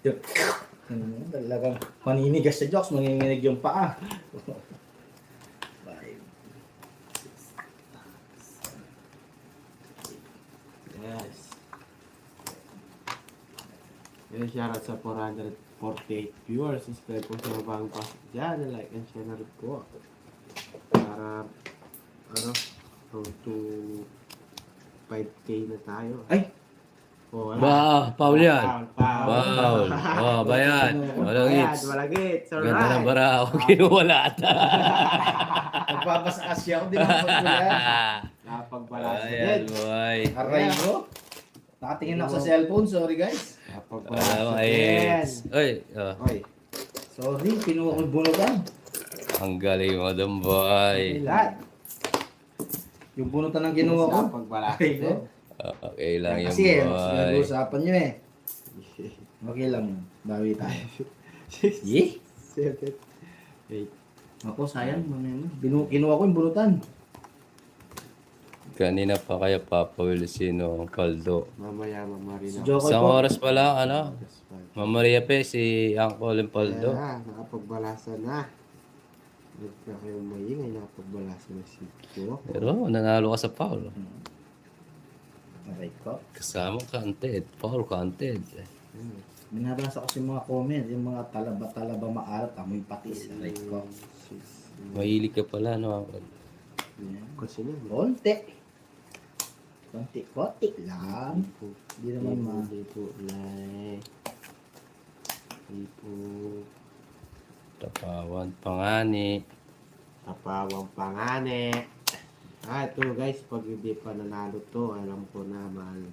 Yung, talagang maninigas sa jokes, manginginig yung paa. 5, 6, Yes. Yan, shoutout sa 448 viewers. Subscribe po sa mga bagong pasok dyan. Like and share na rin po. Para, road to 5K na tayo. Ay! Oh, Ba, Paul yan. Paul. Paul. Oh, bayan. Walang Ayan, hits. malagit. Ganda ng Alright. bara ako. Kinuwala ata. Nagpapasakas siya ako, di ba? Pagkulan. Napagbalasa Ayan, din. boy. Aray ko. Nakatingin ako sa cellphone, sorry guys. Napagbalasa Alam, din. hits. Oy, oh. Oy, Sorry, pinuha ko yung bunutan. Ang galing mo dun, boy. lahat. Yung bunutan ng kinuha ko. Napagbalasa Aray din. ko. Okay lang yung Kasi, boy. nag-uusapan nyo eh. Okay lang yun. Bawi tayo. Yeh? 7, 8. Ako, sayang. Kinuha ko yung bunutan. Kanina pa kaya Papa Wilsino, Paldo. Mamaya, Si mamarina. Jokoy Isang po. oras pa lang, ano? Mamaria pa si Uncle Paldo. Ayan na, nakapagbalasa na. Huwag na kayong maingay, nakapagbalasa na si Joe. Pero nanalo ka sa Paul. Aray ko. Kasama counted. Paul counted. Binabasa ko sa mga comment, yung mga talaba-talaba maalat, amoy patis. Aray ko. Mahilig ka pala, no? Uncle? Yan. Kasi na, Konti. Konti lang. Hindi naman ma... Lipo, like. Lipo. Tapawan pangani. Tapawang pangane. Ito guys, pag hindi pa nanalo to, alam ko na mahal.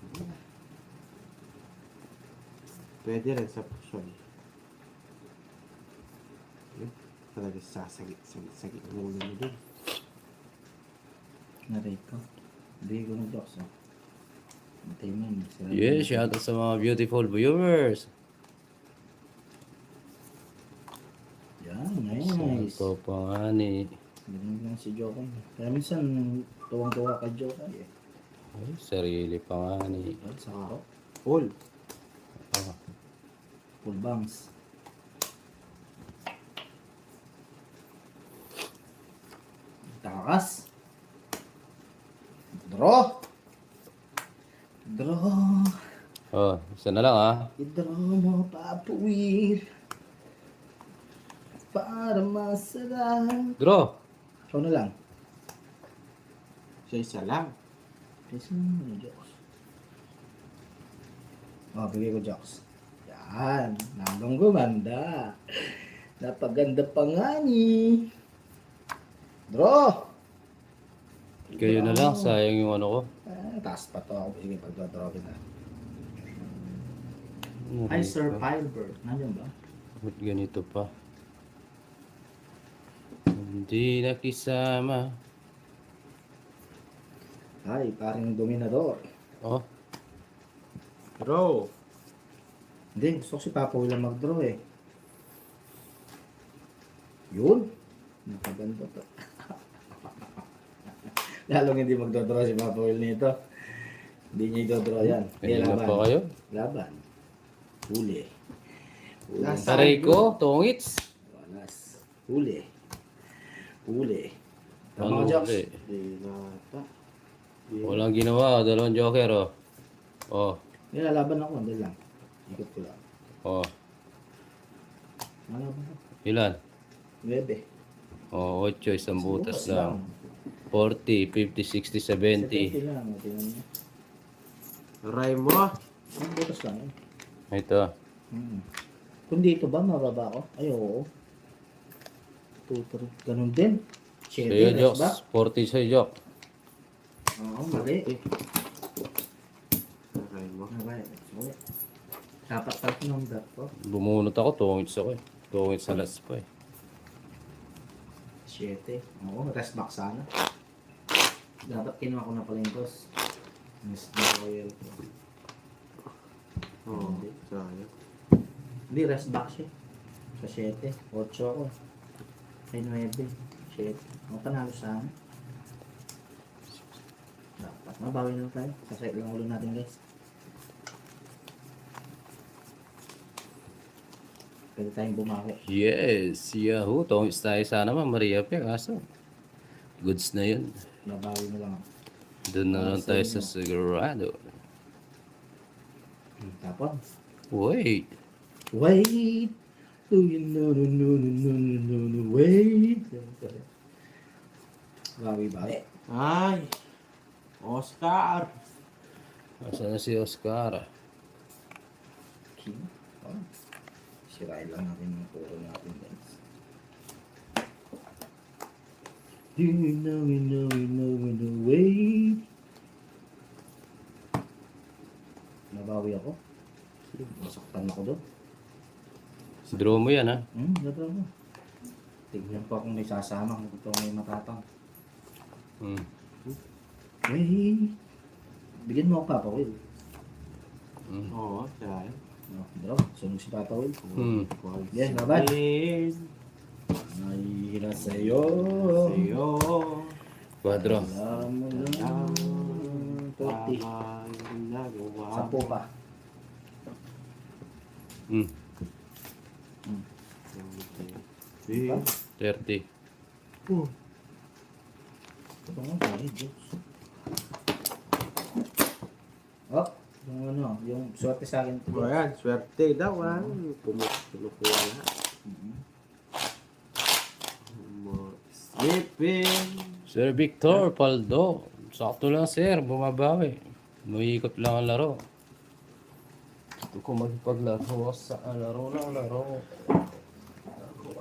Pwede rin sa puson. Talaga sasagit ang ulo mo dun. Aray ko. Hindi ko ng jokes. Matay mo yun. Yes, shout out sa mga beautiful viewers. Yan, nice. Ito pangani. Ganun lang si Jokoy. Kaya minsan, tuwang-tuwa kay Jokoy eh. Ay, sarili pangani. Ay, sa karo. Full. Oh. Full bangs. Takas. Draw. Draw. Oh, isa na lang ah. I-draw mo, papuwir. Para masarap. Draw. Ikaw na lang. Siya isa lang. Kasi mo, jokes. Oh, bigay ko jokes. Yan. Nandang gumanda. Napaganda pa nga ni. Draw. Kayo na lang, sayang yung ano ko. Taas pa to ako. Sige, pag-draw kita. Ano Hi, rin Sir pa? Pilebird. Nandiyan ba? Ba't ganito pa? Hindi nakisama. Hi, paring dominador. Oh, Draw. Hindi, gusto ko si Papa Will lang mag-draw eh. Yun. Napaganda to. Lalong hindi magdodraw si Papa Will nito. Hindi niya i-draw yan. Kaya kanina pa kayo. Laban. Huli. Huli. Nasa- Aray ko, tongits. Walas. Huli. Huli. Ano Tama, Jocks? huli? Di nata. Walang ginawa, dalawang joker oh. Oh, Nilalaban ako, hindi lang. Ikot ko lang. oh. Nalaban ako. Ilan? 9. Oh, 8, isang butas lang. 40, 50, 60, 70. 70 lang. Tingnan niyo. Aray mo. Ang butas lang yun. Ito. Kung dito ba, mababa ako? Ay, oo. Tuturo. Ganun din. Sa'yo, Cherry, Joks. ba? 40 sa'yo, Jok. Oo, mali. Aray mo. Mali. Sorry. Dapat pala ng dot ko. Bumunot ako, tongits ako eh. Tongits sa last pa eh. 7. Oo, rest back sana. Dapat kinuha ko na pala yung boss. Miss Royal ko. Oo. Sayang. Hindi, rest back siya. Sa 7. 8 ako. Ay, 9. 7. Ang panalo sana. Dapat. Mabawi na tayo. Kasi lang ulo natin guys. Pwede tayong bumako. Yes, Yahoo. Tongis tayo sana naman, Maria Pe. Kaso, goods na yun. Nabawi mo lang. Doon na lang tayo sa Sa sigurado. Tapon. Wait. Wait. Do you know, wait. Bawi. Ay! Oscar! Asa na si Oscar? King. Oh. Sirain lang natin yung puro natin, guys. Do you know, wait. Nabawi ako. Masaktan ako doon. Draw mo yan, ha? Ganda mo. Tignan po kung may sasama kung ito may matatang. Hmm. Wait. Bigyan mo ako Papa Will. Hmm. Oo, siya. No, draw. Sunog si Papa Will. Hmm. Yes, laban. Sa'yo. Nahihira sa'yo. Quadro. Alam mo lang. 30. Ginagawa. 10 pa. Hmm. Eh, 30. Ito nga, dahil Diyos. Oh, yung ano, yung swerte sa akin. O yan, swerte daw ah. Kinukuha lahat. Sleeping. Sir Victor Paldo. Sakto lang, sir. Bumabawi. Muikot lang ang laro. Gusto ko magpaglaro sa laro ng laro.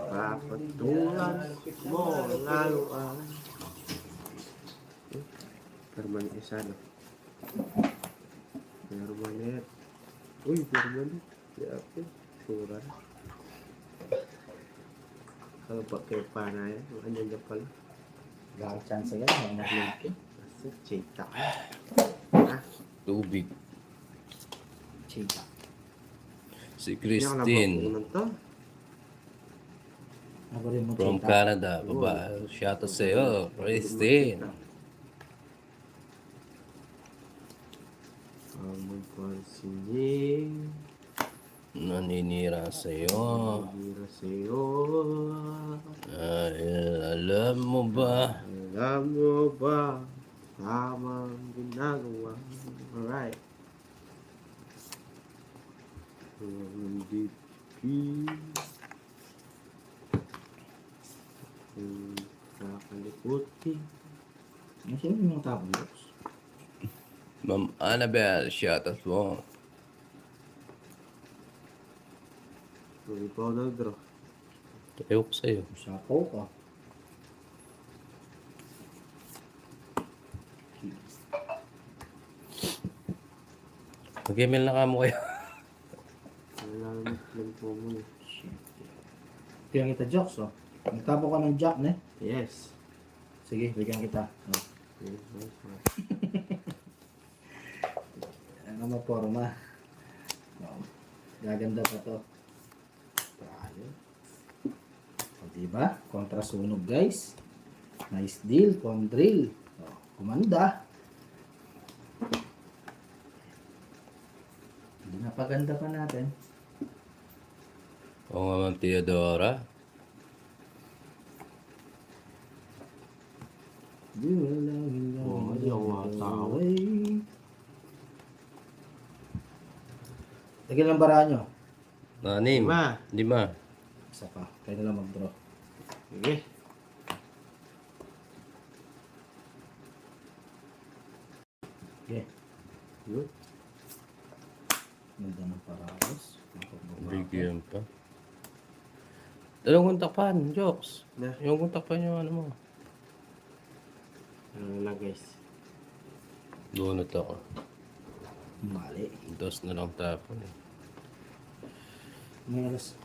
Papatulan mo lalo ang permanent isa na. Permanent. Uy, permanent. Siapa? Surah. Kalau pakai panah ya, hanya jepal. Gak chance agad, mga mag-link. Masih cetak. Tubig. Chika. Si Yang Christine. to? Ako rin mo From chika. Canada. Baba. Shout out sa'yo. Christine. Kamu pansinin. Naninira sa'yo. Mira sa'yo. Ay, alam mo ba? Alam mo ba? Tamang ginagawa. Alright. MVP. Kakaliputi. Ano sino yung mga tablox? Ma'am Annabelle, shout out mo. Hindi pa ako nag-draw. Tayo ko sa'yo. Usapaw ka. Mag-email na ka mo kayo. Nalalamit lang po mo eh. Kaya kita jokes, oh. Nagtapo ka ng jack, ne? Yes. Sige, bigyan kita. Oh. Yes, yes, yes. Ano mo, forma. Oh. Gaganda pa to. Tayo. O, diba? Kontrasunog, guys. Nice deal, drill. Oh, kumanda. Hindi napaganda pa natin. Oo nga, Ma'am Theodora. Oo, hindi ako matawa. Lagyan lang bara nyo. Nanim. 5. 5. Isa pa. Kayo na lang mag-draw. Sige. Okay. Yun. Ganda ng paraos. Bigyan pa. Dalawang kontakpan, jokes. Na. Yung kontakpan yung ano mo. Ano lang guys. Donut ako. Mali. Dos na lang tapon eh. May alas.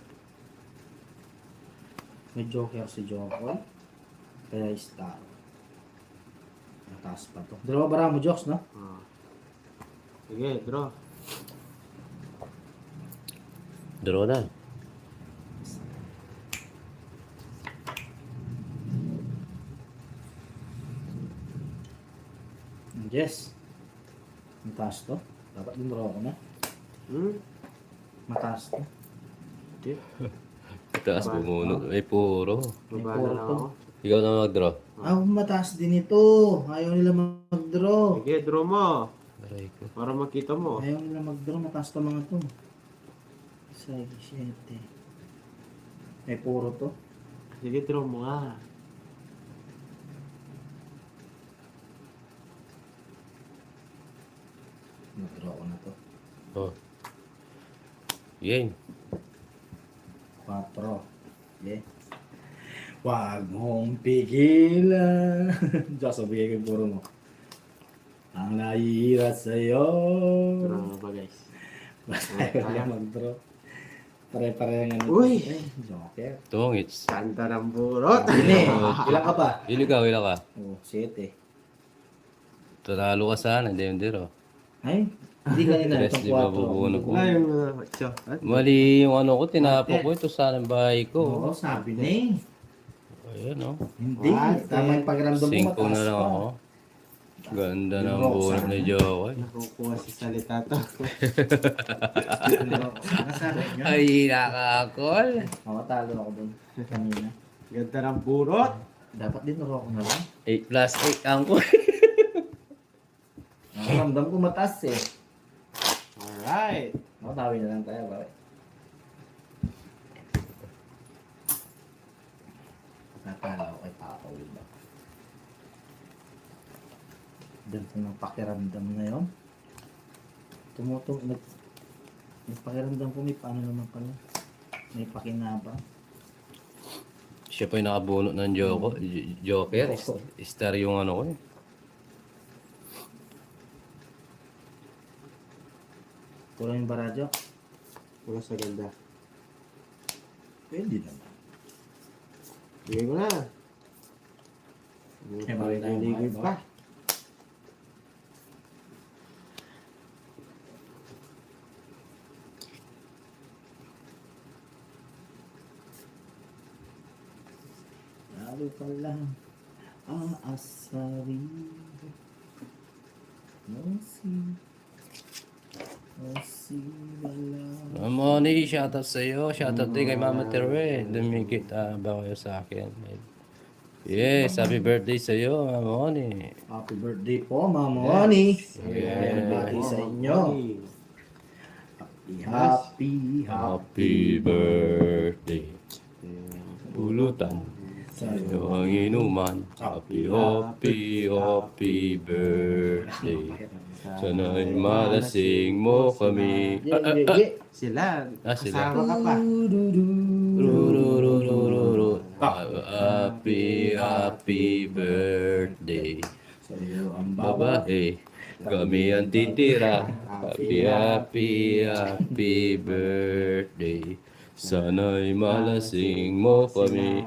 May joker si Jokoy. Kaya star. Mataas pa to. Dalawa bara mo jokes, no? Ah. Sige, draw. Draw na. Yes. Mataas to. Dapat din draw ko na. Hmm? Mataas to. Hindi. Taas bumunot. Ay, puro. Baba puro na lang to. ako. Ikaw na mag-draw. Ah, mataas din ito. Ayaw nila mag-draw. Sige, draw mo. Aray ko. Para makita mo. Ayaw nila mag-draw. Mataas to mga to. 6, 7. May puro to. Sige, draw mo nga. Mag-draw ko na to. Oh. Yan. 4. Okay. Wag mong pigilan. Diyos, sabigay ko yung puro mo. Ang naiirat sa'yo. Draw mo ba, guys? Basta ayaw mag-draw. Pare-pare nga nito. Uy! Eh, Joker. Tungits. Kanta ng burot. Hindi. Ilan ka pa? Ilan ka? Oh, 7. Tatalo ka sana. Hindi, draw. Ay, hindi kanina. Tres, Itong di ba 4. bubunot ko? Ay, siya. Mali yung ano ko. Tinapok ko. Ito sana ang bahay Oo, ko. sabi na eh. Ayan, oh. Hindi. Tama yung pakiramdam mo 5 mataas na lang pa. ako. Ganda ng Yung bunot sana. ni Jokoy. Nakukuha si salita to. Sana sabi nyo. Ay, nakakol. Oo, talo ako dun. Kanina. Ganda ng burot. Dapat din naro ako na lang. 8 plus 8 ang ko. Pakiramdam ko mataas eh. Alright. Ako, tawi na lang tayo, pare. Natalo ako kay Papa Will ba? Ganito ng pakiramdam na yun. Nagpakiramdam ko may paano naman pala. May pakinabang. Siya pa yung nakabunot ng Joker. Star yung ano ko eh. Kulang yung baradyo. Wala sa ganda. Pwede naman. Bigay ko na. Eh, bakit tayo Ligid mga pa. Lalo pa lang aasari. Wala. Moni, shoutout sa'yo. Shoutout din kay Mama Terwe. Dumikit ba kayo sa akin? Yes, happy birthday sa'yo, Mama Moni. Happy birthday po, Mama Oni. Yeah. Happy birthday sa inyo. Happy Happy birthday. Pulutan. Sa'yo ang inuman. Happy, happy, happy birthday. Sana'y malasing mo kami. Sila. Sila. Kasama ka pa. Rurururururu. Happy, happy birthday. Sa'yo ang baba. Babae, kami ang titira. Happy, happy, happy birthday. Sana'y malasing mo kami.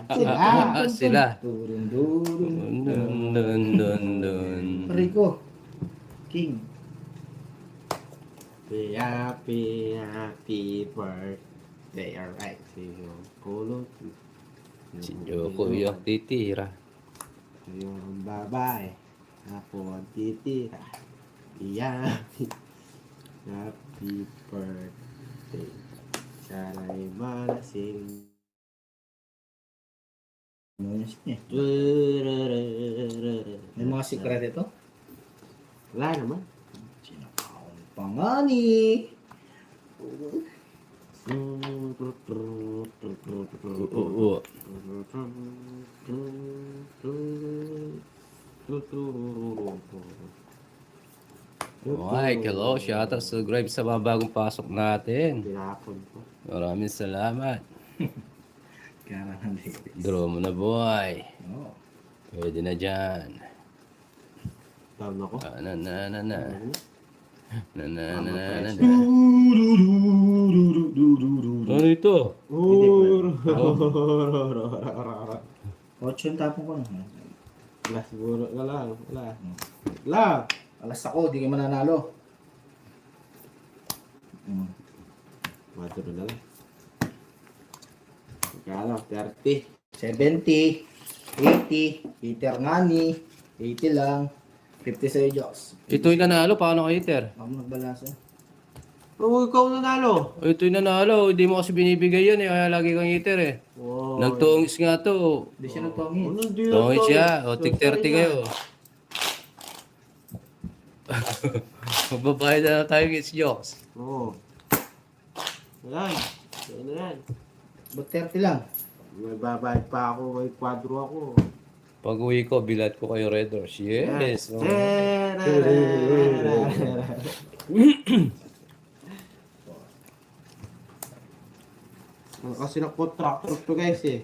Sila. Durun-durun. Dun, dun, dun, dun. Rico. King. Happy, happy birthday. Alright. Sige. Kulot. Si Joko yung titira. Yung babae. Ako ang titira. Happy, happy birthday. Sana'y malasing. May mga secret ito? Wala naman. Sinakaon pangani. Oo. Okay, hello. Shoutout sa Gripe sa mga bagong pasok natin. Pinapon ko. Maraming salamat. Karangan Davis. Draw mo na, boy. Oo. Pwede na dyan. Down ako. Na na na na. Na na na na na. Ano ito? Ocho yung tapong ko. Wala siguro. Wala. Wala. Wala. Alas ako, di ka mananalo. Maturo na lang. Magkano? 30. 70, 80, Peter Ngani, 80 lang, 50 sa'yo, Joks. Ito yung nanalo. Paano kayo, Ter? Ako nagbalasa. Oh, ikaw nanalo. Oh, ito yung nanalo. Hindi mo kasi binibigay yan eh. Kaya lagi kang eater eh. Wow. Nagtungis nga to. Hindi siya nagtongit. Ano di Tungis siya. O, tig 30 Sorry kayo. Magbabayad na tayo kay Jokes. Oo. Yan. Yan na yan. Ba't 30 lang? May babayad pa ako. May kwadro ako. Pag uwi ko, bilat ko kayo Red Horse. Yes. Oh. Kasi na-contractor to guys eh.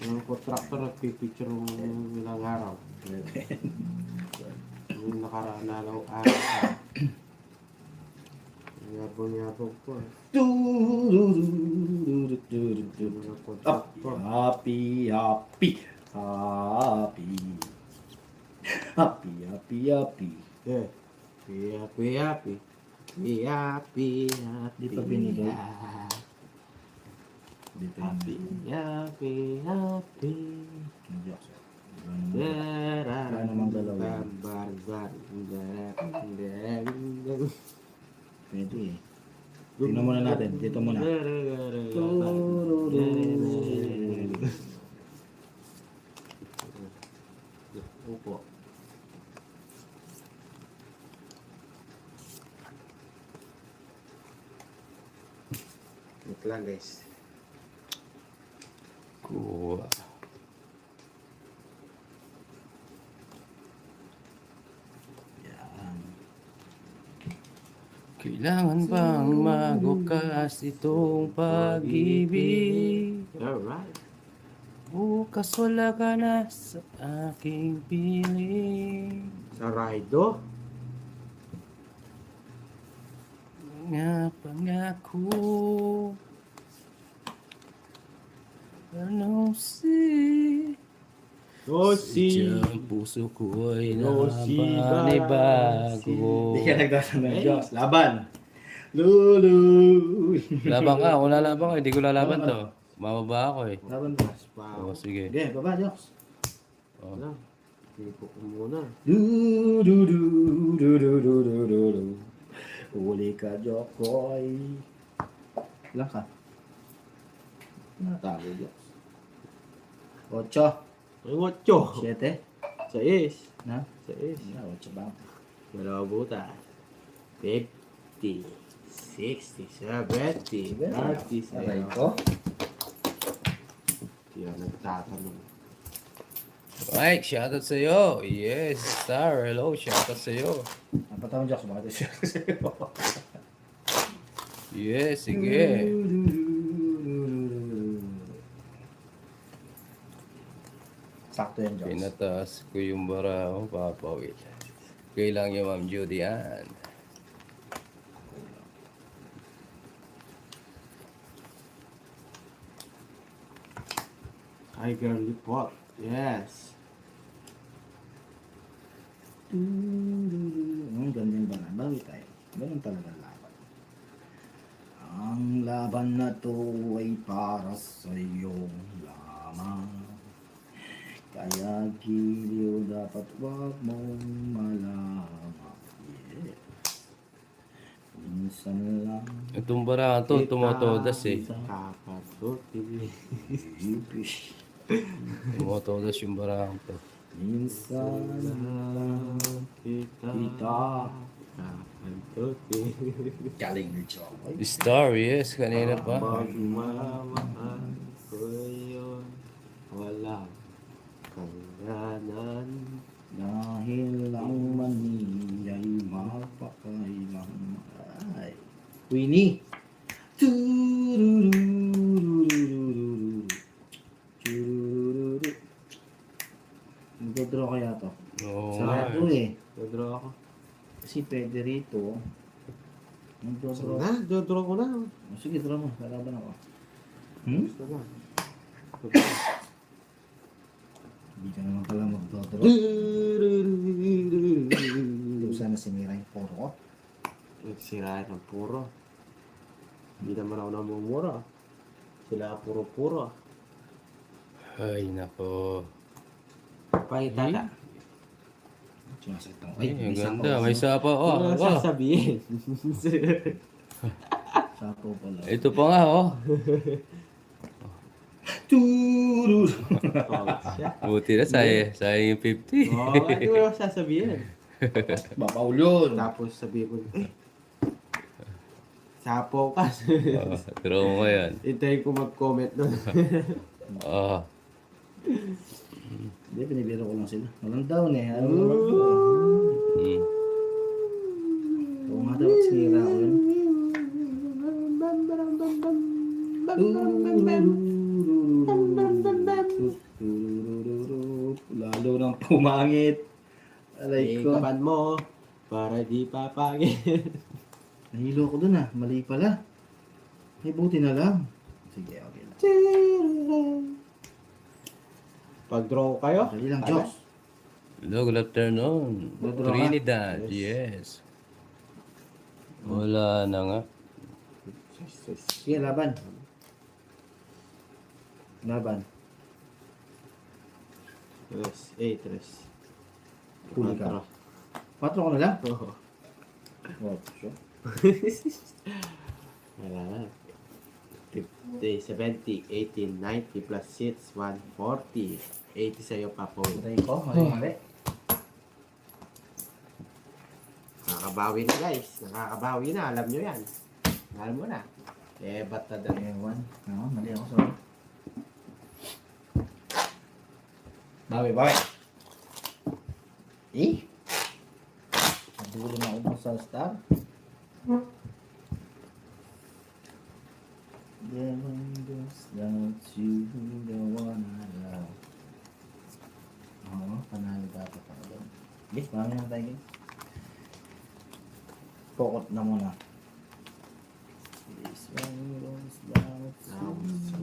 Yung contractor nagpipicture ng ilang araw. Yung nakaraan na araw. Yabang-yabang po eh. Mga contractor. Happy, happy, happy. Happy, happy, happy. Yeah. Happy, happy. Happy, happy. Di pa binigay. Dito Happy, happy, happy. Wala namang dalawa. Pwede eh. Tingnan muna natin. Dito muna. Upo. Wait lang guys. Kuha. Yan. Kailangan bang magukas itong pag-ibig? Alright. Bukas wala ka na sa aking piling. Sa Raido. Mga pangako. Ano si... No si. Sadyang puso ko ay No, si napanibago. Hindi ka nagdasal ng Diyos. Laban. Lulu. Laban ka, kung lalaban ka, hindi ko lalaban to. Mababa ako eh. Laban ba? O, sige. Sige, baba, Diyos. O. Ano? Tipo ko muna. Du, du, du, du, du, du, du, du, du. Uli ka, Jokoy. Ilan ka? Natago, Diyos. 8. Ay, watcho. 7. 6. Na? 6. 8 ba? Dalawa buta. 50. 60. 70. 30. Aray ko. Kaya nagtatanong. Mike, shoutout sa'yo. Yes, star. Hello, shoutout sa'yo. Napatawang Diyos. Bakit siya sa'yo? Yes, sige. Sakto yan, Diyos. Pinataas ko yung bara ko, papawit. Kailang yung Ma'am Judy yan. Hi, girly pot. Yes. Ganyan ba na? Bawi tayo. Ganun talaga laban. Ang laban na to ay para sa iyong lamang. Kaya giliw dapat wag mong malaman. Yeah. Minsan lang. Itong bara to, tumotodas eh. Kakatuti. Ipish. Tumotodas yung bara to. Minsan lang. Kita. Kakatuti. Galing ni Chokoy. Star, yes, kanina pa. Magmamahal ko yun. Wala kangganan. Dahil ang mani ay mapakailang ay. Winnie! Tururururururu. Tururururu. Mag-draw kaya to? Oo Sarap nga to eh. eh. Dodraw ako. Kasi pwede rito. Sige Mag-draw. na, dodraw ko na. Sige, draw mo. Lalaban ako. Hmm? Gusto ba? Hindi ka naman pala mag-draw. Sana sinira yung poro ko. Nagsirahin ng puro. Hindi naman ako namumura. Sila puro-puro. Ay, nako. Pakita ka. Sumasakit ang Ay, ang may ganda. sapaw. May sapa. Oh, Ano oh. sasabihin? Sapaw pala. Ito pa nga, oh. Turur! Oh, siya. Buti na, sayang yung 50. Oh, ano mo sasabihin? Bapaul yun. Tapos sabihin ko, sapo ka. Oh, throw mo ngayon. Hintayin ko mag-comment doon. Oh. Hindi, pinibiro ko lang sila. Walang down eh. Ayaw mo Mm. Oo nga dapat sinira ko yun. Lalo nang pumangit. Alay ko. Ikapan mo para di papangit. Nahilo ko dun ah. Mali pala. Ay, buti na lang. Sige, okay lang. Pag-draw kayo, Okay lang, Diyos. Hello, good afternoon. Good afternoon. Trinidad, yes. Wala na nga. Sige, laban. Laban. tres. Huli ka. 4 ko na lang. Oo. Oh, sure. Wala na. 50, 70, 80, 90 plus 6, 140. 80 sa'yo, Papo. Patay ko. Mali. Nakakabawi na, guys. Nakakabawi na. Alam nyo yan. Alam mo na. Ba't na dali? Ewan. Oo, mali ako. Sorry. Bawi. Eh? Nadulo na ako sa star. Then goes down to the one I love. Oo, panalo dapat ako doon. Okay, marami na tayo guys. Pokot na muna. This one goes down to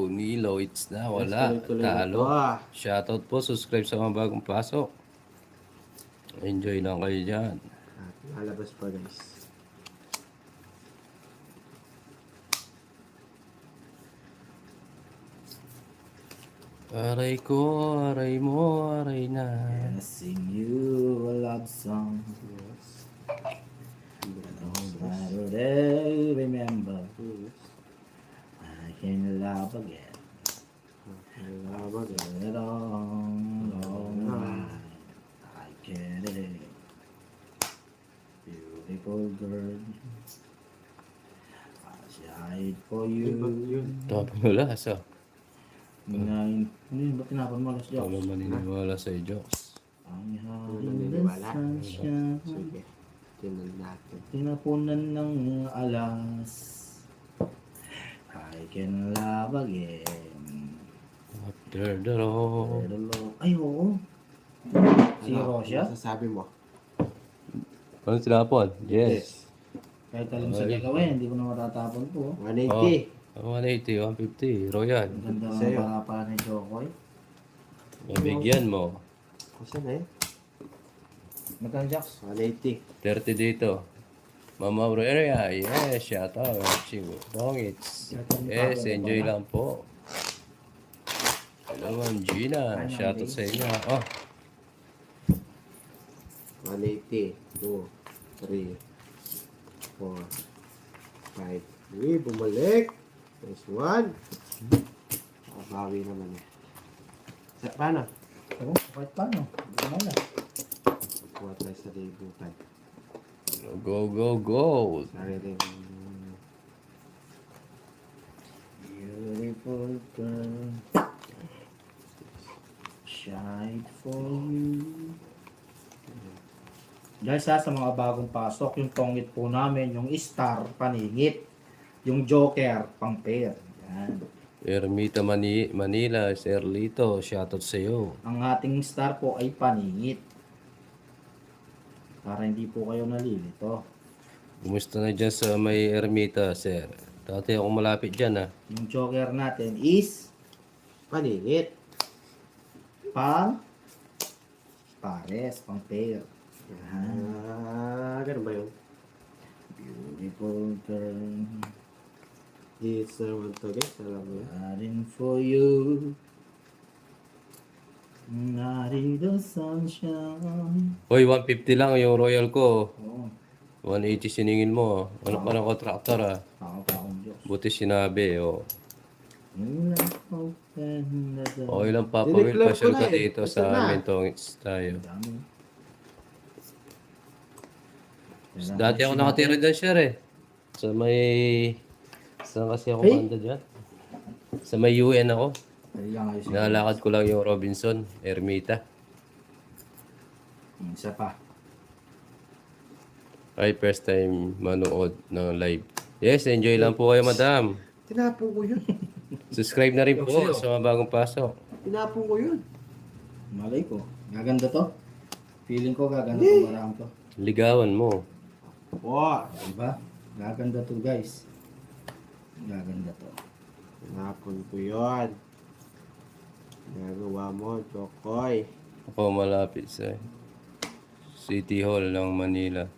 Nilo, it's na. Wala. Tuloy-tuloy na Talo. to, ah. Shoutout po, subscribe sa mga bagong pasok. Enjoy lang kayo dyan. Lalabas pa, guys. Aray ko, aray mo, aray na. And I sing you a love song. Yes. Don't matter, remember, I can love again. Lalabas, A long ride, I get it. Beautiful girl, I died for you. Tapos wala, asa. Ano yun? Ba't tinapon mo? Let's Wala jokes. maniniwala sa Diyos. I'm Naniniwala? having the sunshine. Sige. Tinan natin. Tinapunan ng alas. I can love again. After the road. Ay, oo. Si Rosia? Ano sasabi mo? Ano sinapon? Yes. Kahit alam sa gagawin, hindi ko na matatapon po. 180. 180, 150. Royal. Ang ganda Sa'yo. ng para ni Jokoy. Mabigyan mo. Kasi na eh. Magkano, Jax? 180. 30 dito. Mama Bro area. Yes, shout out. Chigo. Bongits. Yes, enjoy lang po. Hello, Ma'am Gina. Shout out sa inyo. Oh, 180. 2, 3, 4, 5. Uy, bumalik. Nice one. Nakabawi naman eh. Sa paano? Oo, kahit paano. Hindi ko na. Kuha tayo sa libutan. go, go, go. Sariling Beautiful girl. Shine for you. Guys ha, sa mga bagong pasok, yung tongit po namin, yung star, paningit. Yung joker, pang pair. Yan. Ermita Manila, Sir Lito. Shout out sa iyo. Ang ating star po ay paningit. Para hindi po kayo nalilito. Kumusta na dyan sa may Ermita, Sir? Dati ako malapit dyan, ah. Yung joker natin is paningit. pang pares, pang pair. Yan. Ganun ba yun? Beautiful girl, It's naman to guys. Alam mo yun. waiting for you. Not the sunshine. Hoy, 150 lang yung royal ko. Oo. 180 siningin mo. Ano pa ng kontraktor ah. Ako pa akong Diyos. Buti sinabi oh. Open the door. Okay lang Papa Will, Dineclare pasyal ko na ka eh. dito Ito sa na. amin tongits tayo. Dami. Dati ako nakatira dyan, sir eh. Sa may... Saan kasi ako Hey? banda dyan? Sa may UN ako. Kailangan ayusin. Nalalakad ko lang yung Robinson, Ermita. Isa pa. Ay, first time manood ng live. Yes, enjoy lang po kayo, madam. Tinapon ko yun. Subscribe na rin po sa mga bagong pasok. Tinapon ko yun. Malay ko. Gaganda to. Feeling ko gaganda to marami to. Ligawan mo. Wow. Diba? Gaganda to guys. Gaganda to. Tinapon ko yun. Nagawa mo, Chokoy. Ako malapit sa City Hall ng Manila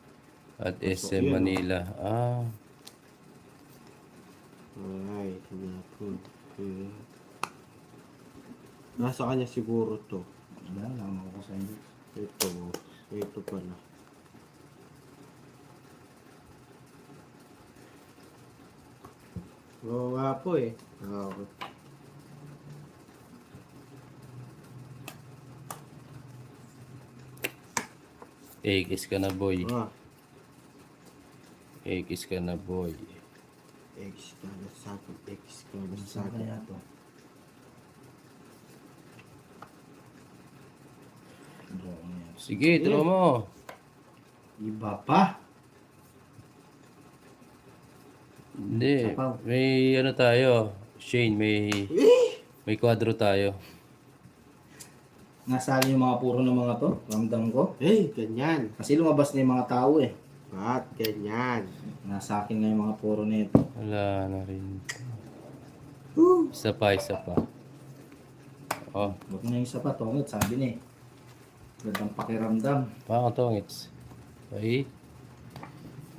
at SM yun, Manila. Ah, Ay, tinapon ko yun. Nasa kanya siguro to. Wala lang ako sa inyo. Ito pala. Oo nga po eh. Okay. kiss ka na boy. Ah, Kiss ka na boy. X ka na sa akin. X ka na sa Saan akin. kaya to? Draw mo yan. Sige, draw mo. Iba pa. Hindi, Sapaw. may ano tayo. Shane, may kwadro tayo. Nasali yung mga puro ng mga to. Ramdam ko. Eh, ganyan. Kasi lumabas na yung mga tao eh. At ganyan. Nasa akin nga yung mga puro nito. Wala na rin. Isa pa, isa pa. Oh, Huwag na yung isa pa. Tungit, sabi ni. Gandang pakiramdam. pakang tongits. Okay.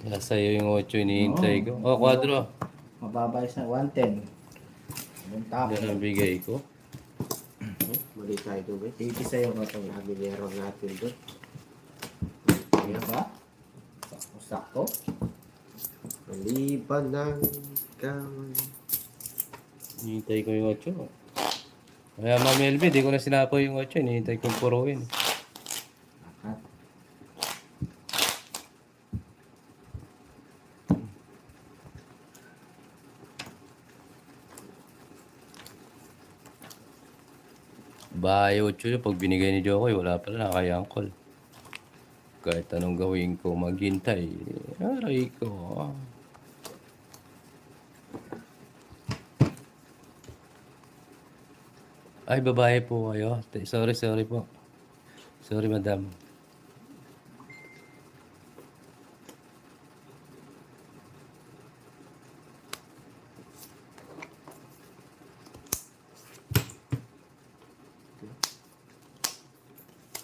Kaya sa'yo yung 8 hinihintay ko. Oh, kwadro. Mababa sa 110. Yung top. Yan ang bigay ko. Mali tayo doon eh. 80 sa'yo ka to. Sabi meron natin doon. Ayan ba? Sakto-sakto. Maliban ng kawan. Hinihintay ko yung 8. Kaya Ma'am LB, di ko na sinapo yung 8. Hinihintay kong puruin. Lahat. Bahay 8 yun. Pag binigay ni Jokoy, wala pala. Nakayangkol. Kahit anong gawin ko, maghintay. Aray ko. Ay, babae po kayo. Sorry po. Sorry, madam.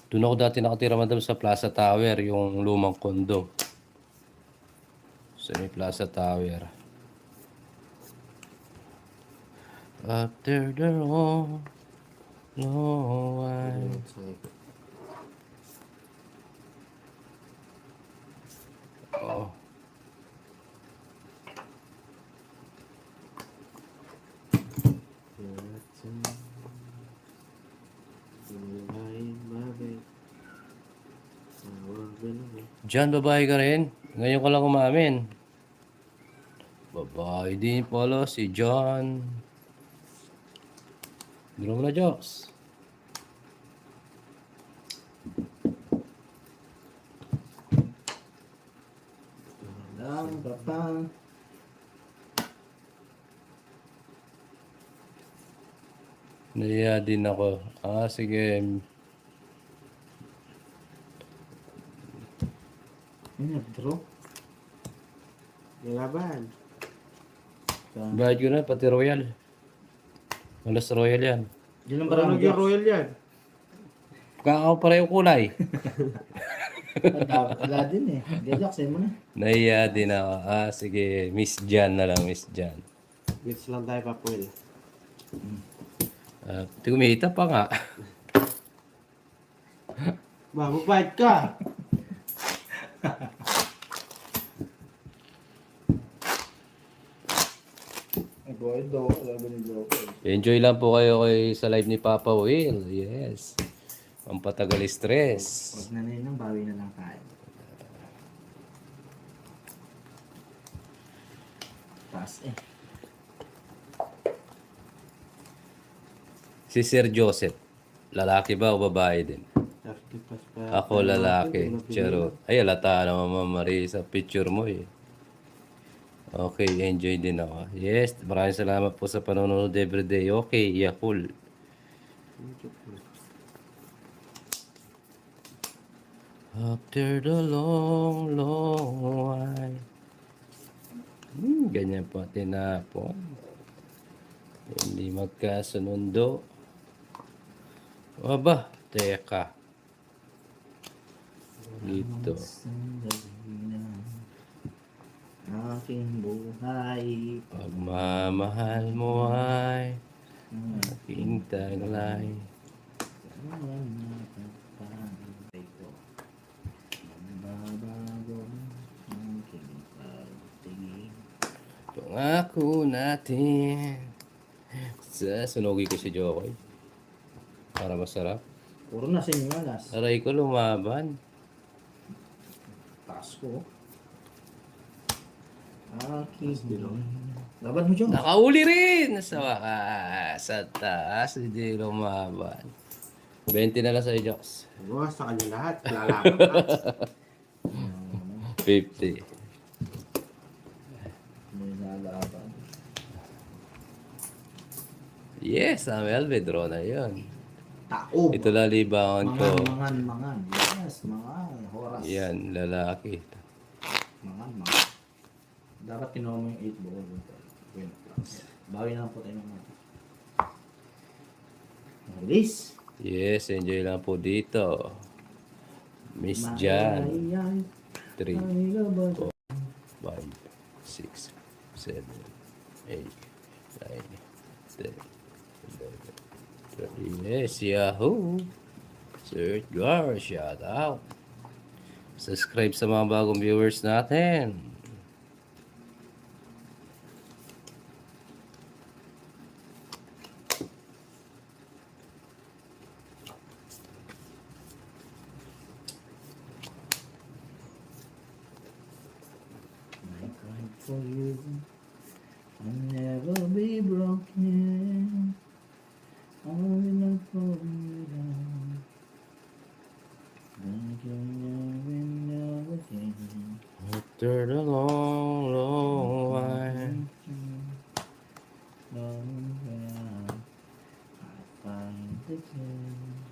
Doon ako dati nakatira, madam, sa Plaza Tower, yung lumang kondo. Sa may Plaza Tower. After the long, no one. Oh. Diyan, babae ka rin. Ngayon ko lang umamin. Babae din pala si John. Draw mo na, Diyos. Lang ka pa. Naiya din ako. Ah, sige. Ay, nag-draw. Nilaban. Bayad ko na, pati royal. Malas royal yan. Yun ang Parang parang naging royal yan. Kakao pareho kulay. Wala din eh. Gajak, sa'yo mo na. Naiya din ako. Ah, sige. Miss Jan na lang, Miss Jan. Bits lang tayo, Papuel. Hindi kumita pa nga. Mababait ka. Nag-void daw, sabi ni Joker. Enjoy lang po kayo sa live ni Papa Will. Yes. Pampatagal stress. Huwag na yun, bawi na lang tayo. Taas eh. Si Sir Joseph, lalaki ba o babae din? 30 pas pa. Ako lalaki. Charot. Ay, alata naman Mama Marie sa picture mo eh. Okay, enjoy din ako. Yes, maraming salamat po sa panonood everyday. Okay, yeah, cool. After the long, long while. Ganyan po tinapon. Hindi magkasunundo. Aba, teka. Dito. Sandali na aking buhay. Pagmamahal mo ay aking taglay. Magbabago ang aking pagtingin. Pangako natin. Sunugi ko si Jokoy. Para masarap. Puro na sinyalas. Aray ko lumaban. Taas ko. Aking laban mo dyan. Nakauli rin! Sa wakas. Sa taas. Hindi lumaban. 20 na lang sa'yo, Joks. Bukas sa kanya lahat. Lalaban ka. 50. May nalaban. Yes, ang Elvedro na yun. Taob. Ito lalibangan ko. Mangan. Yes, mangan. Horas. Yan, lalaki. Mangan. Dapat kinuha mo yung 8 ball. Win plus. Bawi na lang po tayo naman. Release. Yes, enjoy lang po dito. Miss Jan. 3, 4, 5, 6, 7, 8, 9, 10, 11, 12. Yes, Yahoo! Sir Edgar, shout out. Subscribe sa mga bagong viewers natin. I cried for you. I'll never be broken. Only love for you down. Like you never again. After the long, long while. Long while I find the time.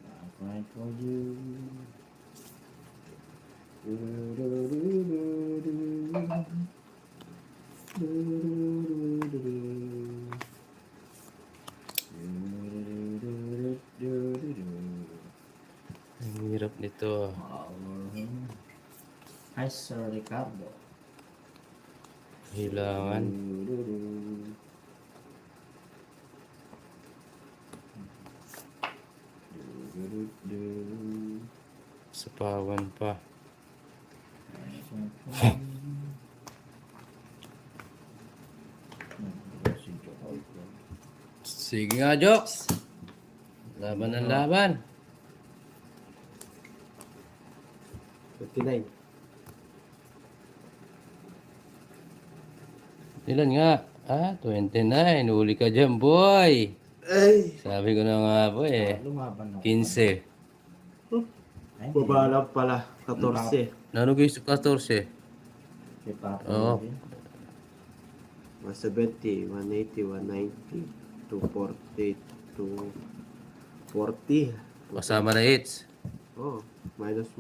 I cried for you. Ang hirap nito. Hi, Sir Ricardo. Hilangan. Sa pawan pa. Sige nga, Jokes. Laban ng laban. 59. Ilan nga? 29. Uli ka dyan, boy. Ay! Sabi ko na nga po eh. Lumaban ako. 15. Ay, Babala pala. 14. Nano guys, 14. kay Papa Oo. Robin. 170, 180, 190, 240, 240. Kasama na hits. Oh, minus